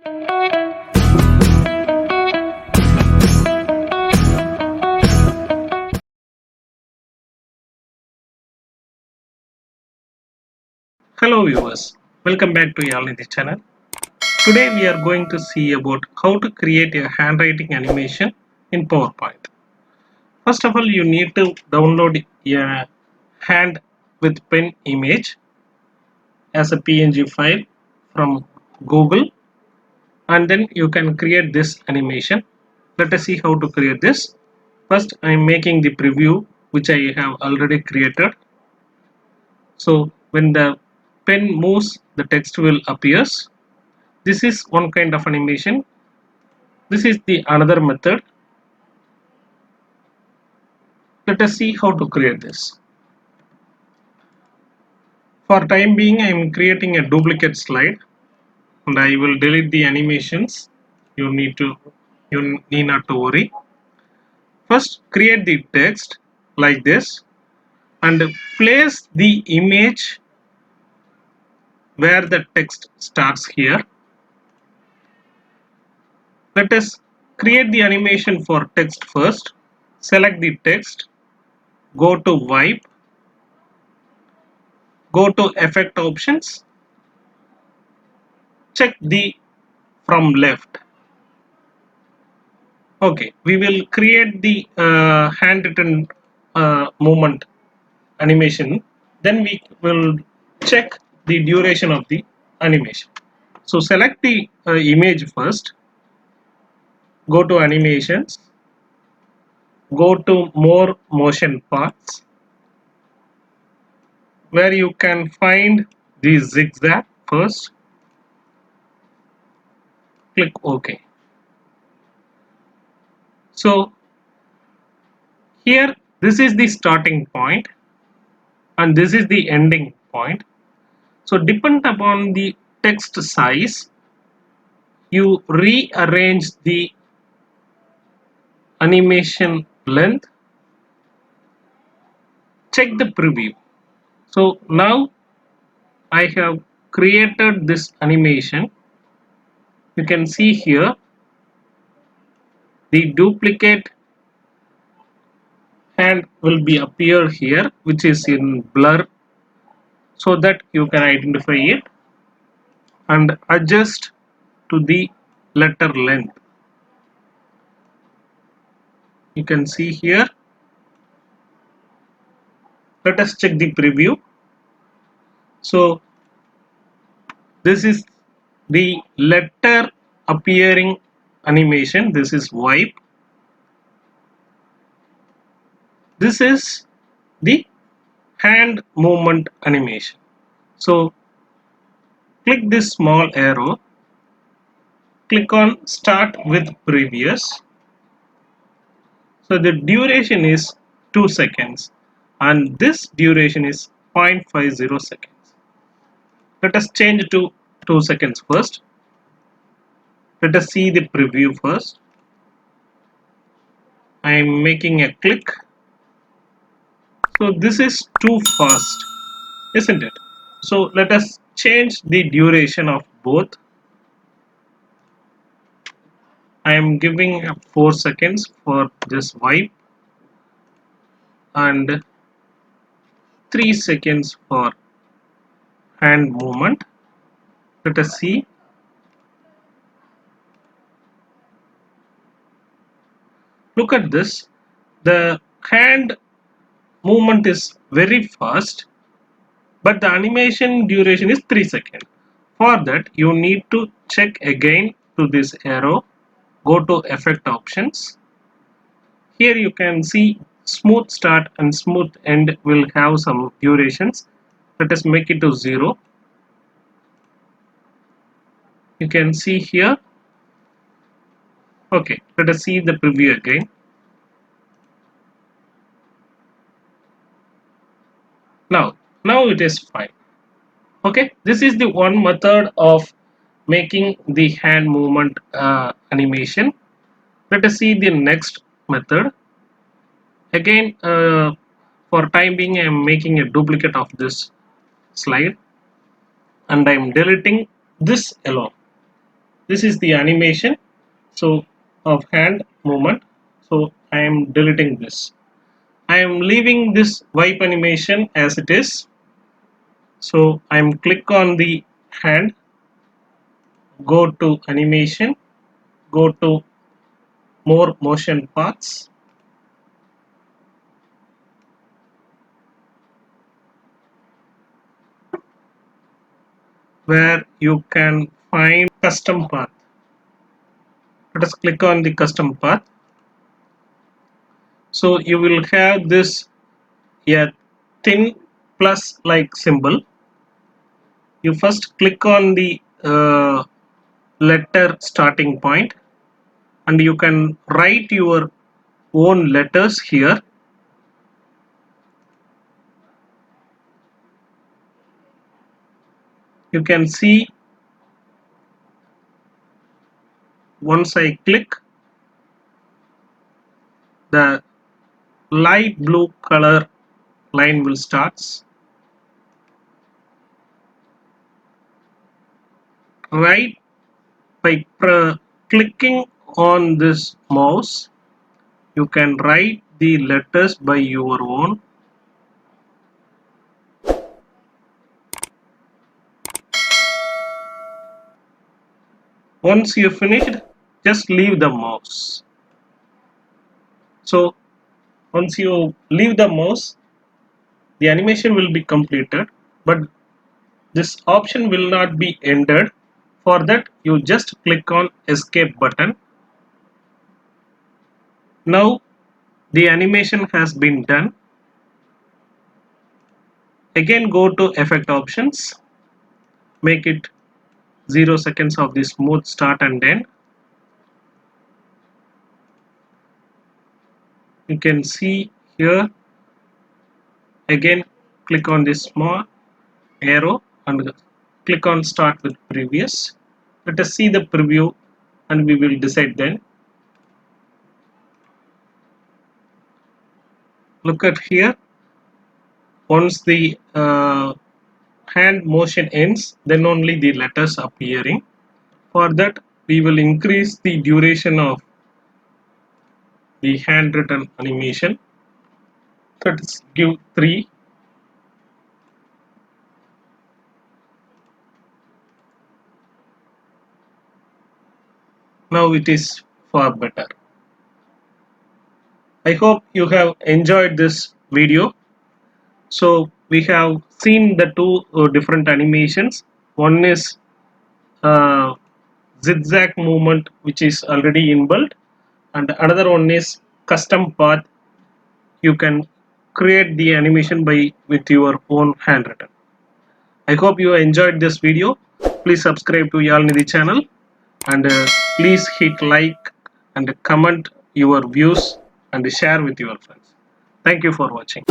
Hello viewers, welcome back to Yalnidhi channel. Today we are going to see about how to create a handwriting animation in PowerPoint. First of all, you need to download a hand with pen image as a PNG file from Google, and then you can create this animation. Let us see how to create this. First, I am making the preview which I have already created. So when the pen moves, the text will appears. This is one kind of animation. This is the another method. Let us see how to create this. For time being, I am creating a duplicate slide and I will delete the animations. You need not to worry. First, create the text like this and place the image where the text starts here. Let us create the animation for text first. Select the text, go to wipe, go to effect options, check the from left. Okay, we will create the handwritten movement animation. Then we will check the duration of the animation. So select the image first, go to animations, go to more motion paths, where you can find the zigzag first. Click OK. So here this is the starting point and this is the ending point. So depend upon the text size, you rearrange the animation length. Check the preview. So now I have created this animation. You can see here the duplicate hand will be appear here, which is in blur, so that you can identify it and adjust to the letter length. You can see here. Let us check the preview. So this is the letter appearing animation. This is wipe. This is the hand movement animation. So click this small arrow, click on start with previous. So the duration is 2 seconds and this duration is 0.50 seconds. Let us change to 2 seconds first. Let us see the preview first. I am making a click. So this is too fast, isn't it? So let us change the duration of both. I am giving 4 seconds for this wipe and 3 seconds for hand movement. Let us see. Look at this. The hand movement is very fast, but the animation duration is 3 seconds. For that, you need to check again to this arrow, go to effect options. Here you can see smooth start and smooth end will have some durations. Let us make it to 0. You can see here. Okay, let us see the preview again. Now it is fine. Okay, this is the one method of making the hand movement animation. Let us see the next method. Again, for time being, I am making a duplicate of this slide and I am deleting this alone. this is the animation so of hand movement. So I am deleting this. I am leaving this wipe animation as it is. So I am click on the hand, go to animation, go to more motion paths, where you can find custom path. Let us click on the custom path. So you will have this a thin plus like symbol. You first click on the letter starting point and you can write your own letters here. You can see once I click, the light blue color line will start. Right, by clicking on this mouse, you can write the letters by your own. Once you finished, just leave the mouse. So once you leave the mouse, the animation will be completed, but this option will not be ended. For that, you just click on escape button. Now the animation has been done. Again go to effect options, make it 0 seconds of the smooth start and end. You can see here, again click on this small arrow and click on start with previous. Let us see the preview and we will decide then. Look at here, once the hand motion ends, then only the letters appearing. For that, we will increase the duration of the handwritten animation. Let's give 3. Now it is far better. I hope you have enjoyed this video. So we have seen the two different animations. One is zigzag movement, which is already inbuilt, and another one is custom path. You can create the animation by with your own handwritten. I hope you enjoyed this video. Please subscribe to Yalnidhi channel and please hit like and comment your views and share with your friends. Thank you for watching.